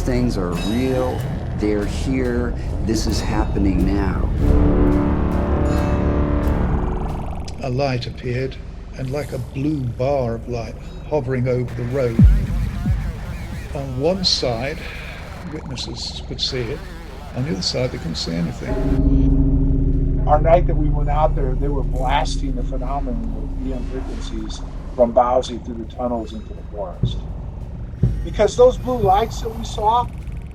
things are real, they're here, this is happening now. A light appeared, and like a blue bar of light hovering over the road. On one side, witnesses could see it. On the other side, they couldn't see anything. Our night that we went out there, they were blasting the phenomenon with EM frequencies from Bowsy through the tunnels into the forest. Because those blue lights that we saw,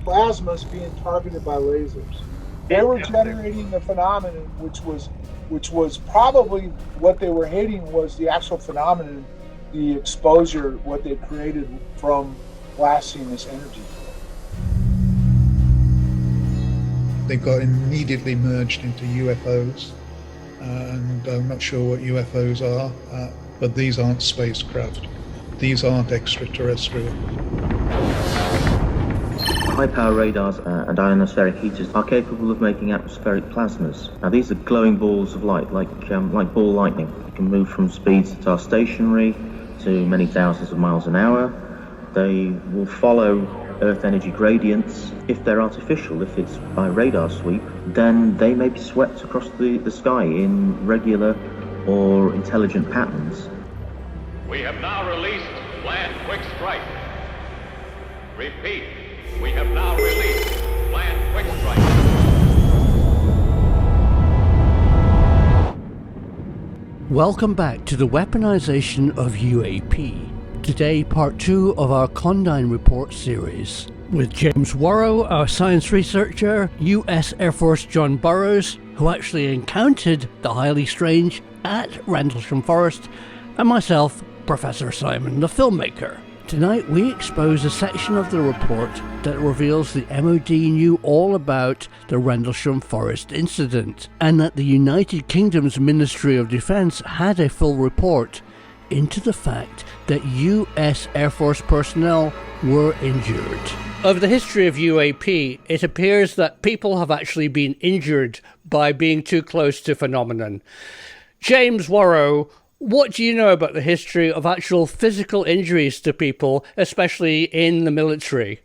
plasma's being targeted by lasers. They were generating the phenomenon, which was probably what they were hitting was the actual phenomenon, the exposure, what they created from blasting this energy. They got immediately merged into UFOs, and I'm not sure what UFOs are, but these aren't spacecraft. These aren't extraterrestrial. High-power radars and ionospheric heaters are capable of making atmospheric plasmas. Now, these are glowing balls of light, like ball lightning. They can move from speeds that are stationary to many thousands of miles an hour. They will follow Earth energy gradients. If they're artificial, if it's by radar sweep, then they may be swept across the sky in regular or intelligent patterns. We have now released Plan Quick Strike. Repeat, we have now released Plan Quick Strike. Welcome back to the weaponization of UAP. Today, part 2 of our Condign Report series. With James Worrow, our science researcher, US Air Force John Burroughs, who actually encountered the highly strange at Rendlesham Forest, and myself, Professor Simon, the filmmaker. Tonight we expose a section of the report that reveals the MOD knew all about the Rendlesham Forest incident, and that the United Kingdom's Ministry of Defence had a full report into the fact that US Air Force personnel were injured. Over the history of UAP, it appears that people have actually been injured by being too close to phenomenon. James Worrow, what do you know about the history of actual physical injuries to people, especially in the military?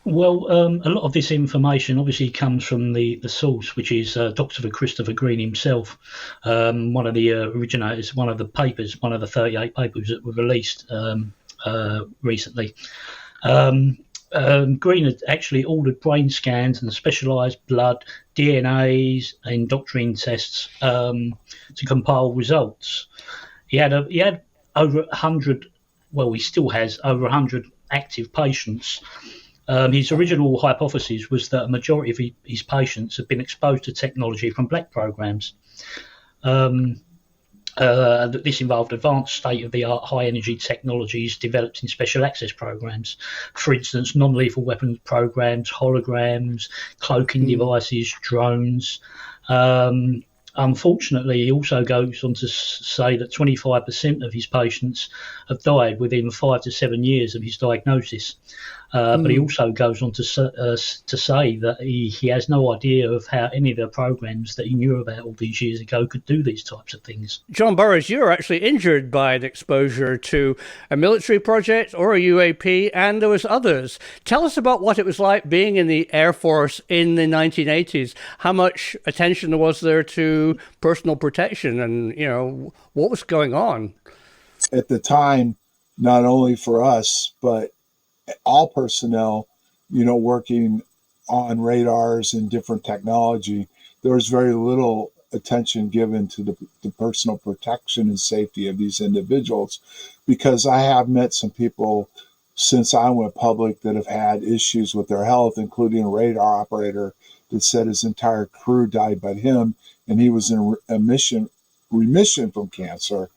Well, a lot of this information obviously comes from the source, which is Dr. Christopher Green himself, one of the originators, one of the 38 papers that were released recently. Green had actually ordered brain scans and specialised blood, DNAs, and doctrine tests to compile results. He had over 100. Well, he still has over 100 active patients. His original hypothesis was that a majority of his patients had been exposed to technology from black programs. This involved advanced state-of-the-art high-energy technologies developed in special access programs. For instance, non-lethal weapons programs, holograms, cloaking devices, drones. Unfortunately, he also goes on to say that 25% of his patients have died within 5 to 7 years of his diagnosis. But he also goes on to say that he has no idea of how any of the programs that he knew about all these years ago could do these types of things. John Burroughs, you were actually injured by an exposure to a military project or a UAP, and there was others. Tell us about what it was like being in the Air Force in the 1980s. How much attention was there to personal protection, and what was going on? At the time, not only for us, but all personnel, working on radars and different technology, there was very little attention given to the personal protection and safety of these individuals, because I have met some people since I went public that have had issues with their health, including a radar operator that said his entire crew died but him, and he was in remission from cancer.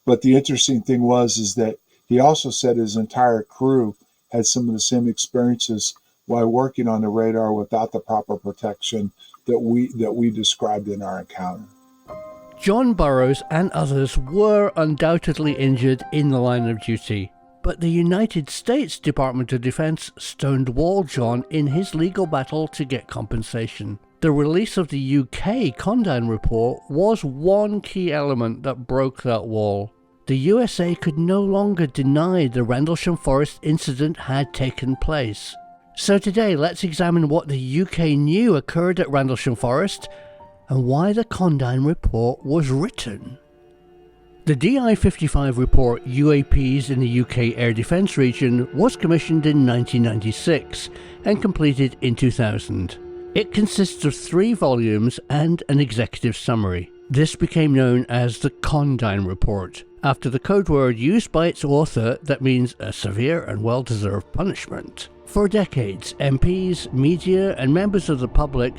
But the interesting thing is that he also said his entire crew had some of the same experiences while working on the radar without the proper protection that we described in our encounter. John Burroughs and others were undoubtedly injured in the line of duty, but the United States Department of Defense stonewalled John in his legal battle to get compensation. The release of the UK Condign Report was one key element that broke that wall. The USA could no longer deny the Rendlesham Forest incident had taken place. So today, let's examine what the UK knew occurred at Rendlesham Forest and why the Condign Report was written. The DI-55 report UAPs in the UK Air Defence region was commissioned in 1996 and completed in 2000. It consists of 3 volumes and an executive summary. This became known as the Condign Report, after the code word used by its author that means a severe and well-deserved punishment. For decades, MPs, media and members of the public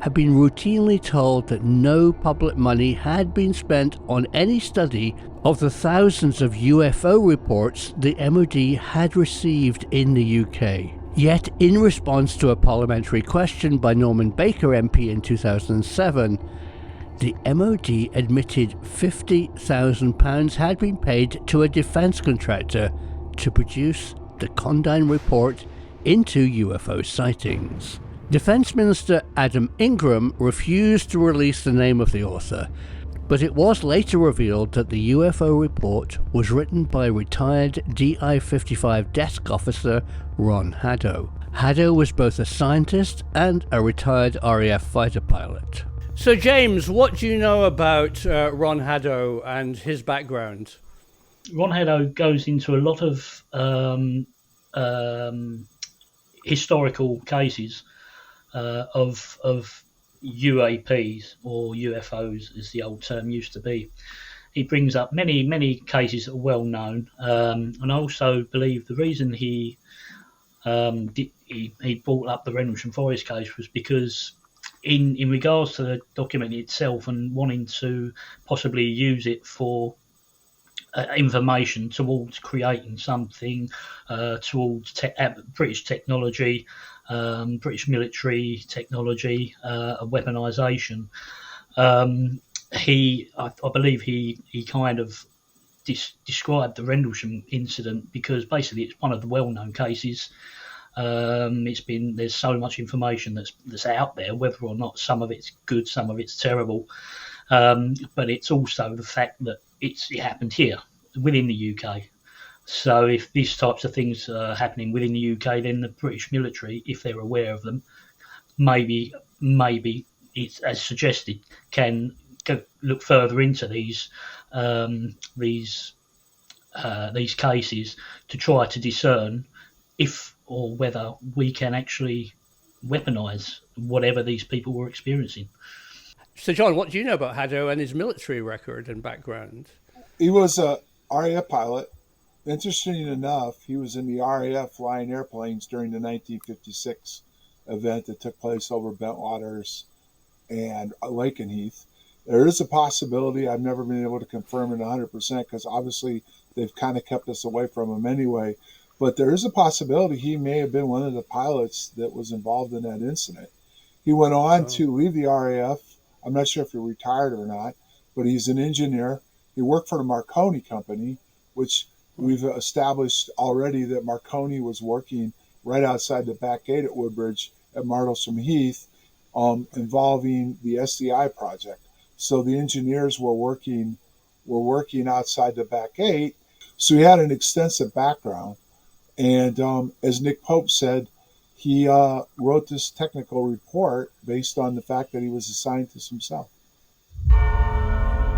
have been routinely told that no public money had been spent on any study of the thousands of UFO reports the MOD had received in the UK. Yet, in response to a parliamentary question by Norman Baker MP in 2007, the MOD admitted £50,000 had been paid to a defence contractor to produce the Condign Report into UFO sightings. Defence Minister Adam Ingram refused to release the name of the author, but it was later revealed that the UFO report was written by retired DI-55 desk officer Ron Haddo. Haddo was both a scientist and a retired RAF fighter pilot. So James, what do you know about Ron Haddo and his background? Ron Haddo goes into a lot of historical cases of UAPs, or UFOs as the old term used to be. He brings up many cases that are well known, and I also believe the reason he brought up the Rendlesham Forest case was because in regards to the document itself and wanting to possibly use it for information towards creating something towards British technology, British military technology, weaponisation. I believe he kind of described the Rendlesham incident because basically it's one of the well-known cases. There's so much information that's out there, whether or not some of it's good, some of it's terrible. But it's also the fact that it happened here within the UK. So if these types of things are happening within the UK, then the British military, if they're aware of them, maybe it's as suggested, can look further into these cases to try to discern if or whether we can actually weaponise whatever these people were experiencing. So John, what do you know about Haddo and his military record and background? He was a RAF pilot. Interesting enough, he was in the RAF flying airplanes during the 1956 event that took place over Bentwaters and Lakenheath. There is a possibility, I've never been able to confirm it 100% because obviously they've kind of kept us away from him anyway, but there is a possibility he may have been one of the pilots that was involved in that incident. He went on to leave the RAF. I'm not sure if he retired or not, but he's an engineer. He worked for the Marconi Company, which we've established already that Marconi was working right outside the back gate at Woodbridge at Rendlesham Heath, involving the SDI project. So the engineers were working outside the back gate. So he had an extensive background. And as Nick Pope said, he wrote this technical report based on the fact that he was a scientist himself.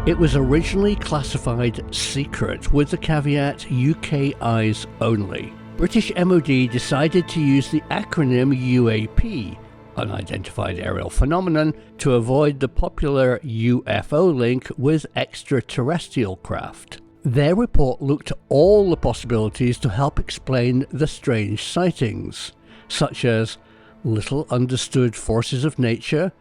It was originally classified secret with the caveat UK eyes only. British MOD decided to use the acronym UAP, Unidentified Aerial Phenomenon, to avoid the popular UFO link with extraterrestrial craft. Their report looked at all the possibilities to help explain the strange sightings, such as little understood forces of nature,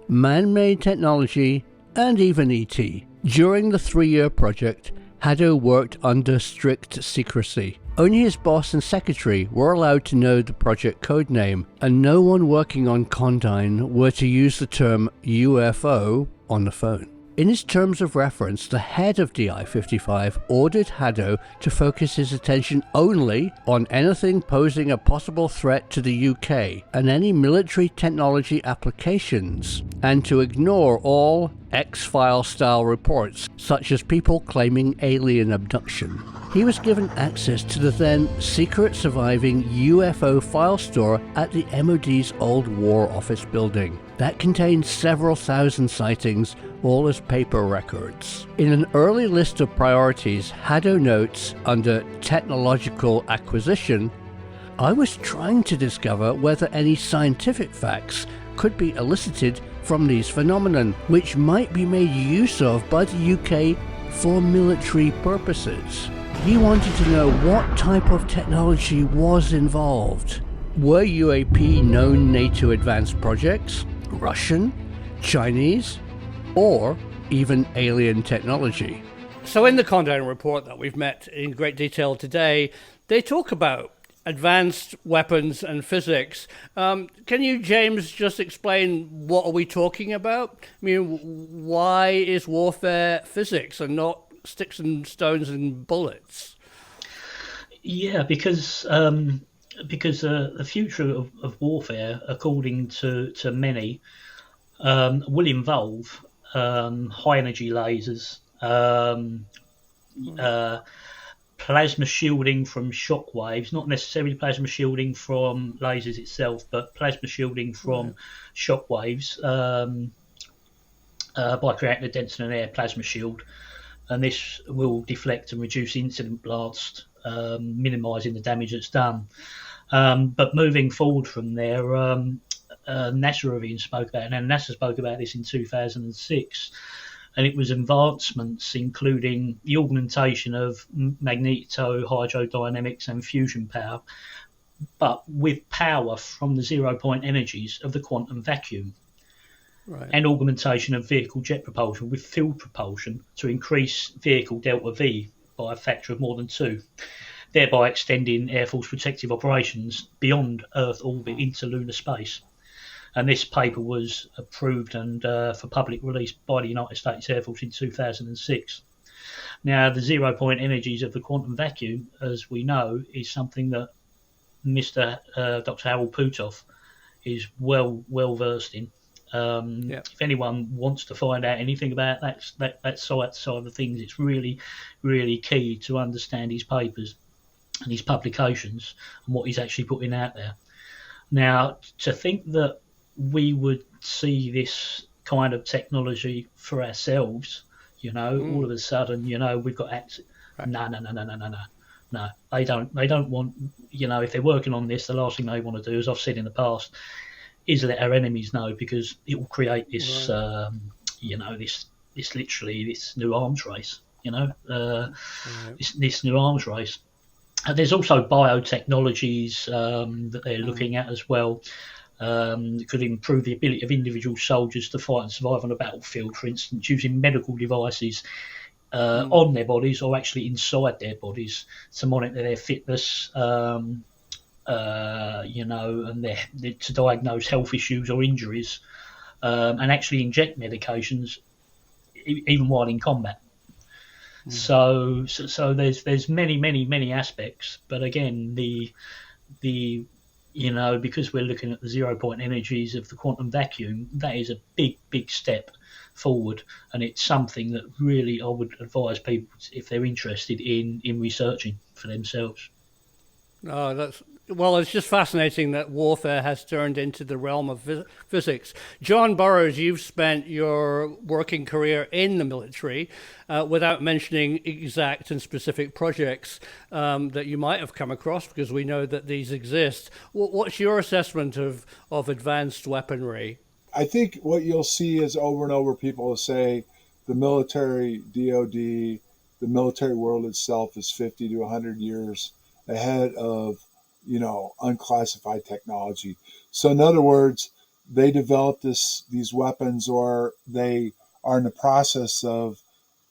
man-made technology, and even ET. During the 3-year project, Haddo worked under strict secrecy. Only his boss and secretary were allowed to know the project code name, and no one working on Condign were to use the term UFO on the phone. In his terms of reference, the head of DI-55 ordered Haddo to focus his attention only on anything posing a possible threat to the UK and any military technology applications, and to ignore all X-File style reports, such as people claiming alien abduction. He was given access to the then secret surviving UFO file store at the MOD's old War Office building. That contained several thousand sightings, all as paper records. In an early list of priorities, Haddo notes under technological acquisition, I was trying to discover whether any scientific facts could be elicited from these phenomenon, which might be made use of by the UK for military purposes. He wanted to know what type of technology was involved. Were UAP known NATO advanced projects, Russian, Chinese, or even alien technology? So in the Condign Report that we've met in great detail today, they talk about advanced weapons and physics. Can you, James, just explain what are we talking about? I mean, why is warfare physics and not sticks and stones and bullets? Yeah, because the future of warfare, according to many, will involve high energy lasers, plasma shielding from shock waves, not necessarily plasma shielding from lasers itself, but plasma shielding from shock waves by creating a dense and air plasma shield. And this will deflect and reduce incident blast, minimising the damage that's done. But moving forward from there, NASA even spoke about it, and NASA spoke about this in 2006. And it was advancements including the augmentation of magneto-hydrodynamics and fusion power, but with power from the zero-point energies of the quantum vacuum. Right. And augmentation of vehicle jet propulsion with field propulsion to increase vehicle delta V by a factor of more than 2, thereby extending Air Force protective operations beyond Earth orbit into lunar space. And this paper was approved and for public release by the United States Air Force in 2006. Now, the zero-point energies of the quantum vacuum, as we know, is something that Dr. Harold Putoff is well versed in. If anyone wants to find out anything about that side of things, it's really, really key to understand his papers and his publications and what he's actually putting out there. Now, to think that we would see this kind of technology for ourselves, all of a sudden, we've got access. Right. No. They don't want, if they're working on this, the last thing they want to do, as I've said in the past, is let our enemies know, because it will create this, this literally this new arms race, this new arms race. There's also biotechnologies that they're looking at as well. That could improve the ability of individual soldiers to fight and survive on a battlefield, for instance, using medical devices on their bodies or actually inside their bodies to monitor their fitness, and to diagnose health issues or injuries, and actually inject medications even while in combat. So there's many aspects, but again, the because we're looking at the zero-point energies of the quantum vacuum, that is a big step forward, and it's something that really I would advise people, if they're interested in researching for themselves. Well, it's just fascinating that warfare has turned into the realm of physics. John Burroughs, you've spent your working career in the military, without mentioning exact and specific projects that you might have come across, because we know that these exist. What's your assessment of advanced weaponry? I think what you'll see is over and over people will say the military, DOD, the military world itself is 50 to 100 years ahead of unclassified technology. So in other words, they developed these weapons, or they are in the process of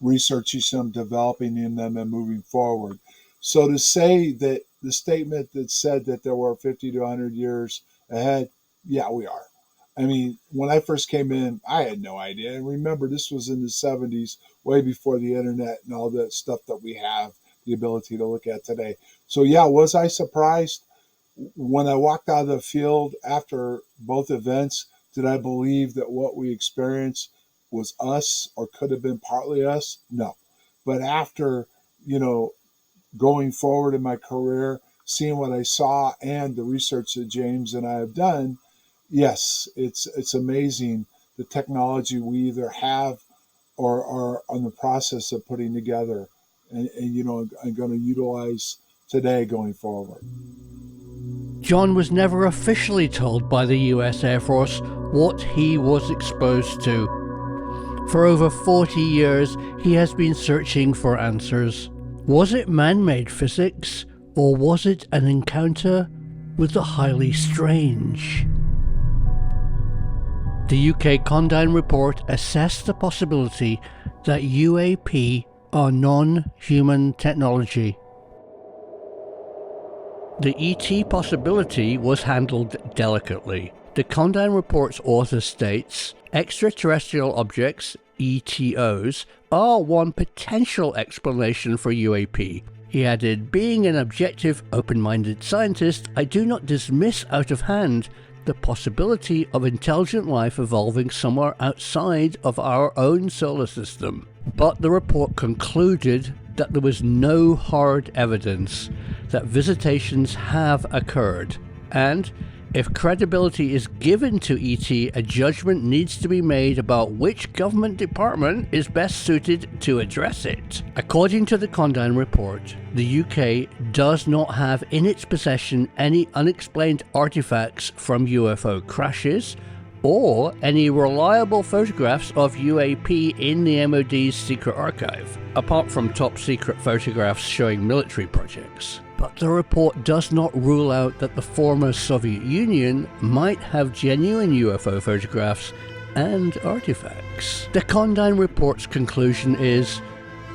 researching them, developing in them, and moving forward. So to say that the statement that said that there were 50 to 100 years ahead, yeah, we are. I mean, when I first came in, I had no idea. And remember, this was in the 70s, way before the internet and all that stuff that we have the ability to look at today. So yeah, was I surprised? When I walked out of the field after both events, did I believe that what we experienced was us or could have been partly us? No. But after, going forward in my career, seeing what I saw and the research that James and I have done, yes, it's amazing the technology we either have or are on the process of putting together and I'm going to utilize today going forward. John was never officially told by the US Air Force what he was exposed to. For over 40 years, he has been searching for answers. Was it man-made physics, or was it an encounter with the highly strange? The UK Condign Report assessed the possibility that UAP are non-human technology. The ET possibility was handled delicately. The Condign Report's author states, extraterrestrial objects, ETOs, are one potential explanation for UAP. He added, being an objective, open-minded scientist, I do not dismiss out of hand the possibility of intelligent life evolving somewhere outside of our own solar system. But the report concluded that there was no hard evidence that visitations have occurred, and if credibility is given to ET, a judgment needs to be made about which government department is best suited to address it. According to the Condign Report, the UK does not have in its possession any unexplained artifacts from UFO crashes, or any reliable photographs of UAP in the MOD's secret archive, apart from top-secret photographs showing military projects. But the report does not rule out that the former Soviet Union might have genuine UFO photographs and artifacts. The Condign Report's conclusion is,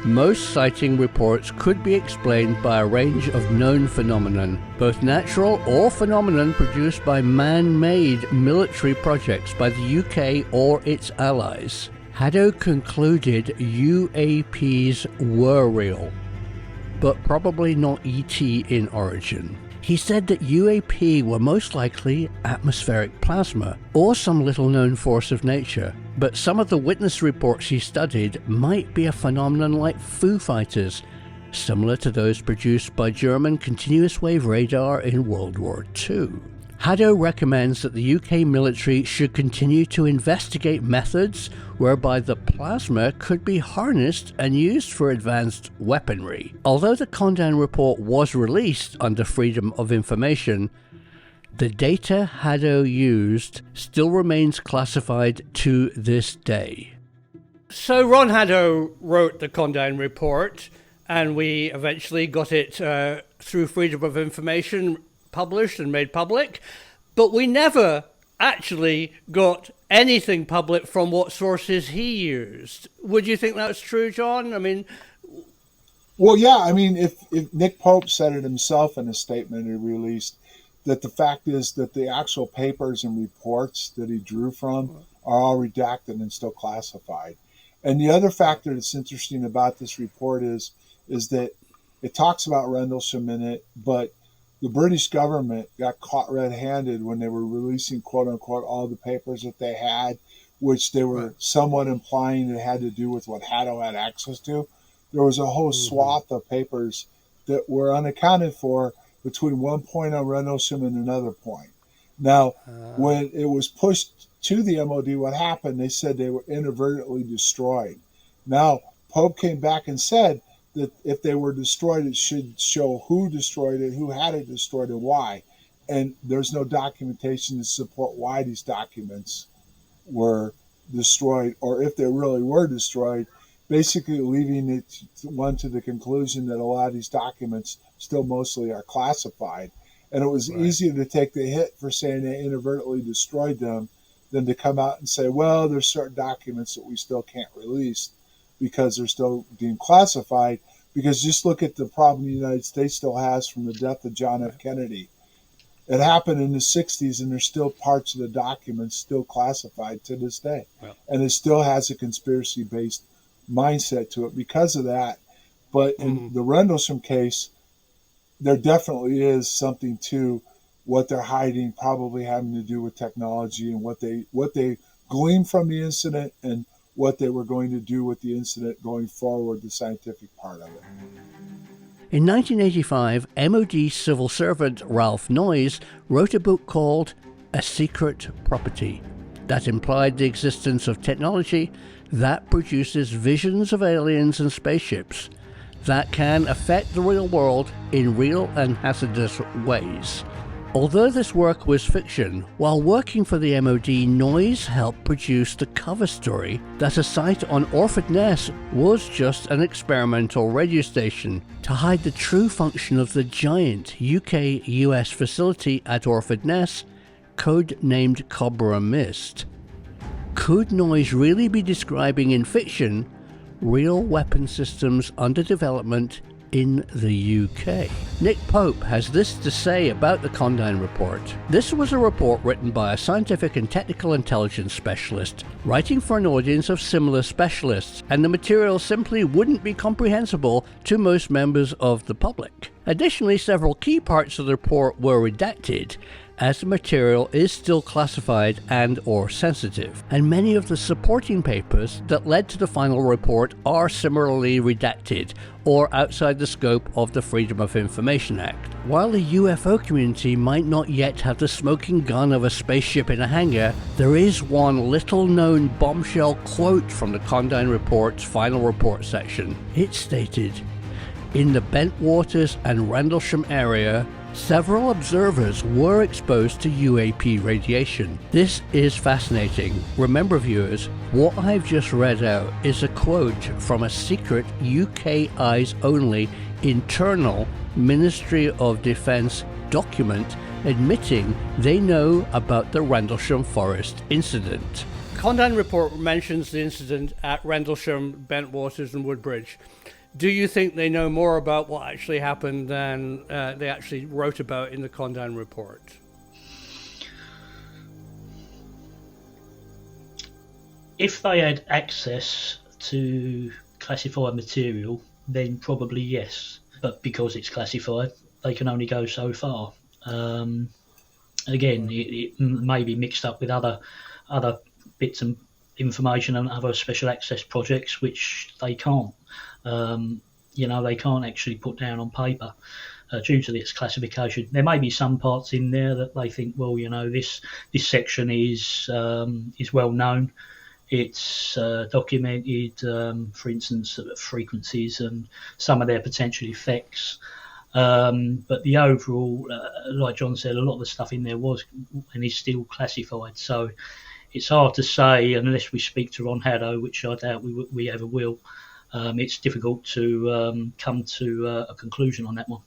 most sighting reports could be explained by a range of known phenomenon, both natural or phenomenon produced by man-made military projects by the UK or its allies. Haddo concluded UAPs were real, but probably not ET in origin. He said that UAP were most likely atmospheric plasma, or some little-known force of nature, but some of the witness reports he studied might be a phenomenon like Foo Fighters, similar to those produced by German continuous wave radar in World War II. Haddo recommends that the UK military should continue to investigate methods whereby the plasma could be harnessed and used for advanced weaponry. Although the Condign Report was released under Freedom of Information, the data Haddo used still remains classified to this day. So Ron Haddo wrote the Condign Report, and we eventually got it through Freedom of Information published and made public, but we never actually got anything public from what sources he used. Would you think that's true, John? I mean... Well, yeah, I mean, if Nick Pope said it himself in a statement he released, that the fact is that the actual papers and reports that he drew from are all redacted and still classified. And the other factor that's interesting about this report is that it talks about Rendlesham in it, but the British government got caught red-handed when they were releasing, quote-unquote, all the papers that they had, which they were somewhat implying it had to do with what Haddo had access to. There was a whole swath of papers that were unaccounted for between one point on Rendlesham and another point. Now, when it was pushed to the MOD, what happened, they said they were inadvertently destroyed. Now, Pope came back and said that if they were destroyed, it should show who destroyed it, who had it destroyed, and why. And there's no documentation to support why these documents were destroyed, or if they really were destroyed, basically leaving it to the conclusion that a lot of these documents still mostly are classified. And it was easier to take the hit for saying they inadvertently destroyed them than to come out and say, well, there's certain documents that we still can't release because they're still deemed classified. Because just look at the problem the United States still has from the death of John F. Kennedy. It happened in the 60s, and there's still parts of the documents still classified to this day. Well. And it still has a conspiracy-based mindset to it because of that. But in the Rendlesham case, there definitely is something to what they're hiding, probably having to do with technology and what they gleaned from the incident and what they were going to do with the incident going forward, the scientific part of it. In 1985, MOD civil servant Ralph Noyes wrote a book called A Secret Property that implied the existence of technology that produces visions of aliens and spaceships that can affect the real world in real and hazardous ways. Although this work was fiction, while working for the MOD, Noyes helped produce the cover story that a site on Orford Ness was just an experimental radio station to hide the true function of the giant UK-US facility at Orford Ness, code-named Cobra Mist. Could Noyes really be describing in fiction real weapon systems under development in the UK? Nick Pope has this to say about the Condign Report. This was a report written by a scientific and technical intelligence specialist, writing for an audience of similar specialists, and the material simply wouldn't be comprehensible to most members of the public. Additionally, several key parts of the report were redacted, as the material is still classified and or sensitive, and many of the supporting papers that led to the final report are similarly redacted or outside the scope of the Freedom of Information Act. While the UFO community might not yet have the smoking gun of a spaceship in a hangar, there is one little-known bombshell quote from the Condign Report's final report section. It stated, "In the Bentwaters and Rendlesham area, several observers were exposed to UAP radiation. This is fascinating. Remember, viewers, what I've just read out is a quote from a secret UK eyes-only internal Ministry of Defence document admitting they know about the Rendlesham Forest incident." Condign Report mentions the incident at Rendlesham, Bentwaters and Woodbridge. Do you think they know more about what actually happened than they actually wrote about in the Condign Report? If they had access to classified material, then probably yes. But because it's classified, they can only go so far. Again, it may be mixed up with other bits and information and other special access projects, which they can't. They can't actually put down on paper due to this classification. There may be some parts in there that they think, well, this section is well known. It's documented, for instance, frequencies and some of their potential effects. But the overall, like John said, a lot of the stuff in there was and is still classified. So it's hard to say unless we speak to Ron Haddo, which I doubt we ever will. It's difficult to come to a conclusion on that one.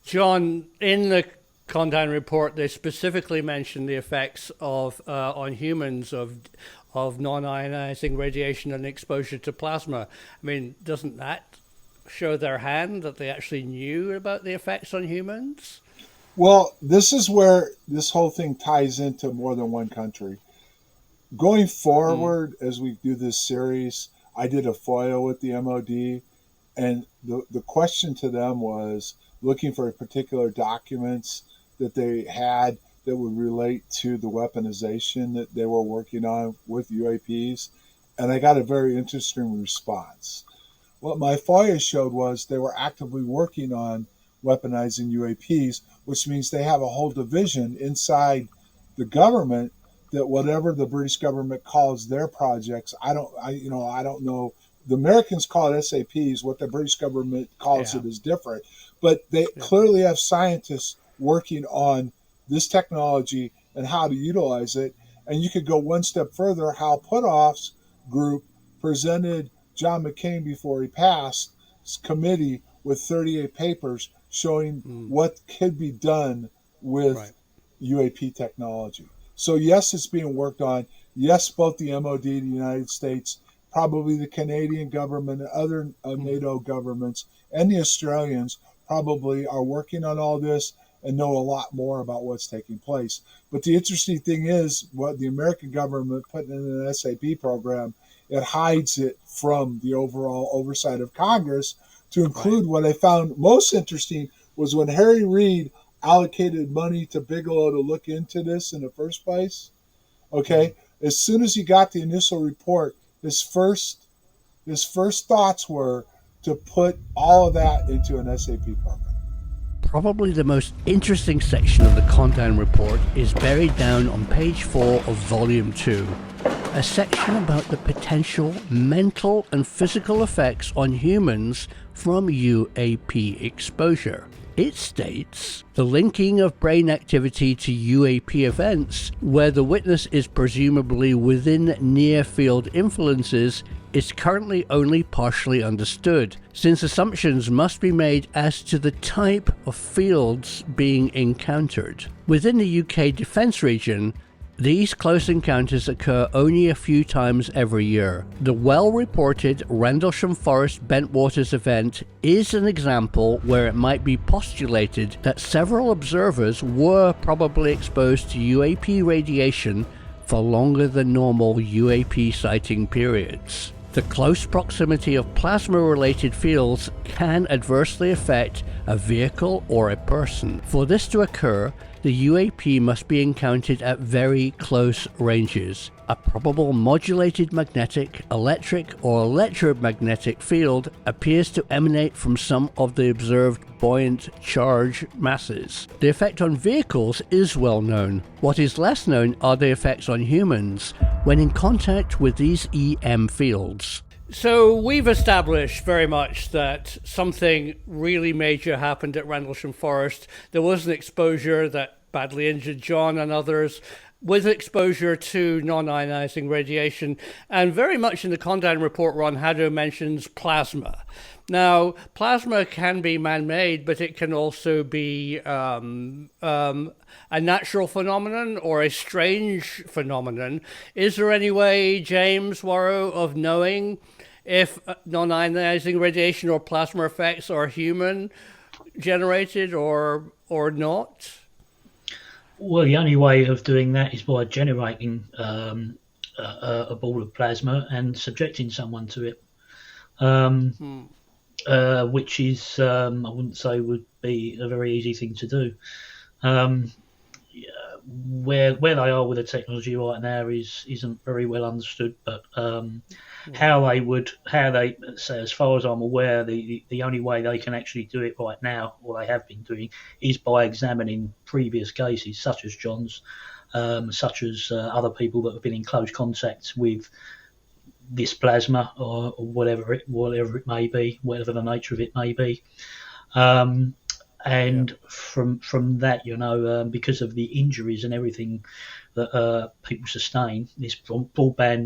John, in the Condign Report, they specifically mention the effects of on humans of non-ionizing radiation and exposure to plasma. I mean, doesn't that show their hand that they actually knew about the effects on humans? Well, this is where this whole thing ties into more than one country. Going forward, as we do this series, I did a FOIA with the MOD, and the question to them was looking for particular documents that they had that would relate to the weaponization that they were working on with UAPs, and I got a very interesting response. What my FOIA showed was they were actively working on weaponizing UAPs, which means they have a whole division inside the government that whatever the British government calls their projects, I don't know. The Americans call it SAPs. What the British government calls it is different. But they clearly have scientists working on this technology and how to utilize it. And you could go one step further. Hal Puthoff's group presented John McCain before he passed committee with 38 papers showing what could be done with UAP technology. So yes, it's being worked on. Yes, both the MOD, the United States, probably the Canadian government, other NATO governments, and the Australians probably are working on all this. and know a lot more about what's taking place. But the interesting thing is what the American government put in an SAP program, it hides it from the overall oversight of Congress to include what I found most interesting was when Harry Reid allocated money to Bigelow to look into this in the first place. Okay, as soon as he got the initial report, his first thoughts were to put all of that into an SAP program. Probably the most interesting section of the Condign Report is buried down on page 4 of Volume 2, a section about the potential mental and physical effects on humans from UAP exposure. It states, the linking of brain activity to UAP events, where the witness is presumably within near-field influences, is currently only partially understood, since assumptions must be made as to the type of fields being encountered. Within the UK defence region, these close encounters occur only a few times every year. The well-reported Rendlesham Forest Bentwaters event is an example where it might be postulated that several observers were probably exposed to UAP radiation for longer than normal UAP sighting periods. The close proximity of plasma-related fields can adversely affect a vehicle or a person. For this to occur, the UAP must be encountered at very close ranges. A probable modulated magnetic, electric, or electromagnetic field appears to emanate from some of the observed buoyant charge masses. The effect on vehicles is well known. What is less known are the effects on humans when in contact with these EM fields. So we've established very much that something really major happened at Rendlesham Forest. There was an exposure that badly injured John and others with exposure to non-ionising radiation. And very much in the Condign Report, Ron Haddo mentions plasma. Now, plasma can be man-made, but it can also be a natural phenomenon or a strange phenomenon. Is there any way, James Worrow, of knowing if non-ionizing radiation or plasma effects are human generated or not? Well, the only way of doing that is by generating a ball of plasma and subjecting someone to it, which is, I wouldn't say would be a very easy thing to do. Where they are with the technology right now isn't very well understood, but how they say, as far as I'm aware, the only way they can actually do it right now, or they have been doing, is by examining previous cases such as John's, such as other people that have been in close contact with this plasma or whatever it may be, whatever the nature of it may be. And from that, because of the injuries and everything that people sustain, this broadband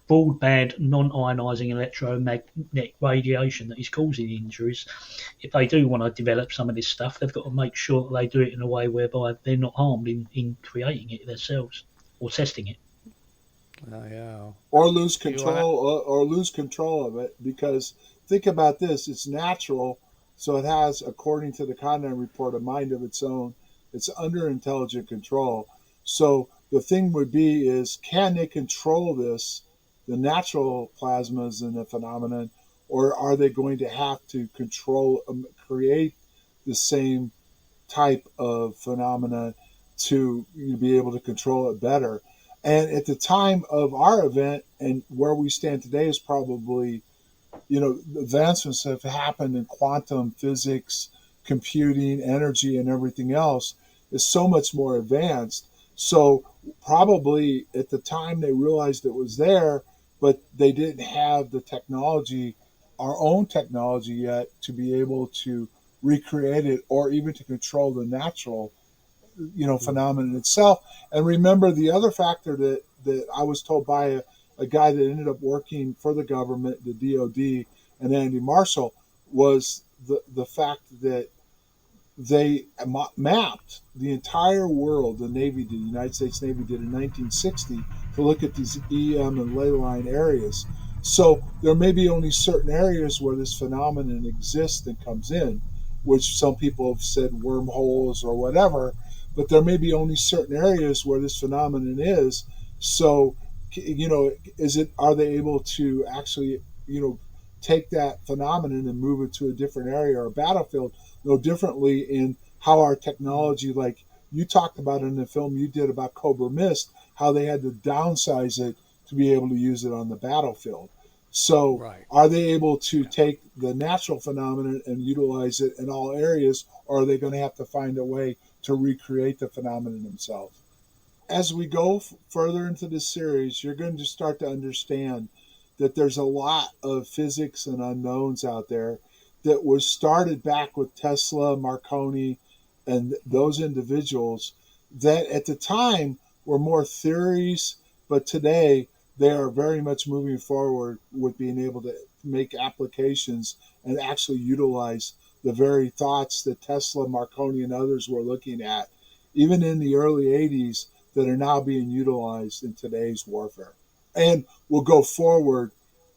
non-ionising electromagnetic radiation that is causing injuries, if they do want to develop some of this stuff, they've got to make sure that they do it in a way whereby they're not harmed in creating it themselves or testing it. Or lose control of it, because think about this, it's natural. So it has, according to the Condign Report, a mind of its own. It's under intelligent control. So the thing would be is, can they control this, the natural plasmas and the phenomenon, or are they going to have to create the same type of phenomena to be able to control it better? And at the time of our event and where we stand today is probably, advancements have happened in quantum physics, computing, energy, and everything else is so much more advanced. So probably at the time they realized it was there, but they didn't have the technology, our own technology yet, to be able to recreate it or even to control the natural, phenomenon itself. And remember the other factor that I was told by a guy that ended up working for the government, the DOD, and Andy Marshall, was the fact that they mapped the entire world, the United States Navy did in 1960, to look at these EM and ley line areas. So there may be only certain areas where this phenomenon exists and comes in. which some people have said wormholes or whatever, but there may be only certain areas where this phenomenon is. So, are they able to actually, take that phenomenon and move it to a different area or a battlefield? No differently in how our technology, like you talked about in the film you did about Cobra Mist, how they had to downsize it to be able to use it on the battlefield. So Right. are they able to take the natural phenomenon and utilize it in all areas, or are they going to have to find a way to recreate the phenomenon themselves? As we go further into this series, you're going to start to understand that there's a lot of physics and unknowns out there that was started back with Tesla, Marconi, and those individuals that at the time were more theories, but today they are very much moving forward with being able to make applications and actually utilize the very thoughts that Tesla, Marconi, and others were looking at, even in the early 80s, that are now being utilized in today's warfare. And will go forward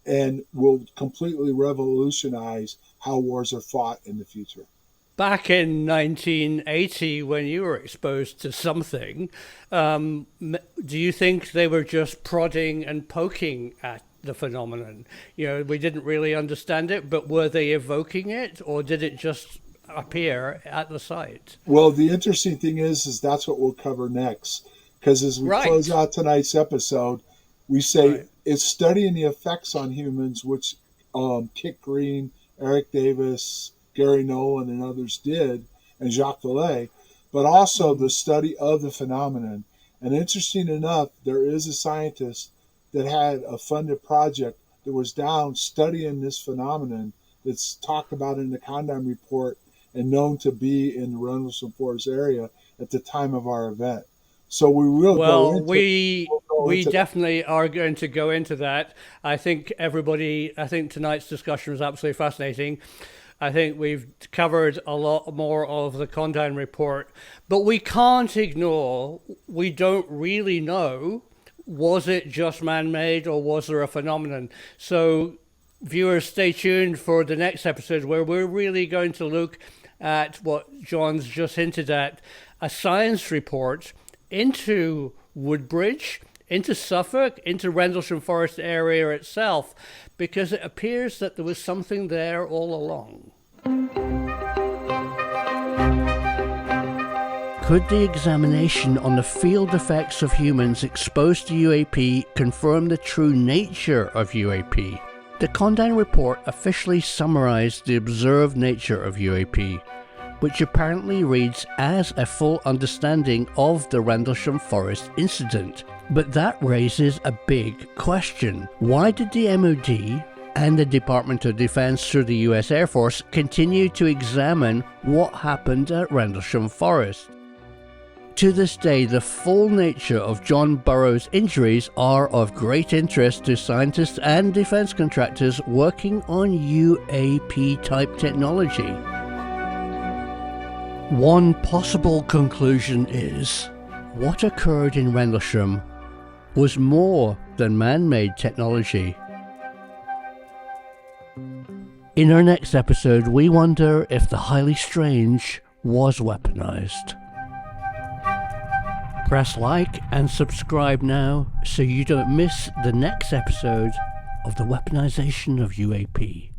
and will completely revolutionize how wars are fought in the future. Back in 1980, when you were exposed to something, do you think they were just prodding and poking at the phenomenon? We didn't really understand it, but were they evoking it, or did it just appear at the site? Well, the interesting thing is that's what we'll cover next. Because as we close out tonight's episode, we say it's studying the effects on humans, which Kit Green, Eric Davis, Gary Nolan, and others did, and Jacques Vallée, but also the study of the phenomenon. And interesting enough, there is a scientist that had a funded project that was down studying this phenomenon that's talked about in the Condign Report and known to be in the Rendlesham Forest area at the time of our event. So we will we definitely are going to go into that. I think tonight's discussion was absolutely fascinating. I think we've covered a lot more of the Condign Report, but we can't ignore, we don't really know, was it just man-made or was there a phenomenon? So viewers, stay tuned for the next episode where we're really going to look at what John's just hinted at, a science report into Woodbridge, into Suffolk, into Rendlesham Forest area itself, because it appears that there was something there all along. Could the examination on the field effects of humans exposed to UAP confirm the true nature of UAP? The Condign Report officially summarized the observed nature of UAP, which apparently reads as a full understanding of the Rendlesham Forest incident. But that raises a big question. Why did the MOD and the Department of Defense through the US Air Force continue to examine what happened at Rendlesham Forest? To this day, the full nature of John Burroughs' injuries are of great interest to scientists and defense contractors working on UAP-type technology. One possible conclusion is, what occurred in Rendlesham was more than man-made technology. In our next episode, we wonder if the highly strange was weaponized. Press like and subscribe now so you don't miss the next episode of the weaponization of UAP.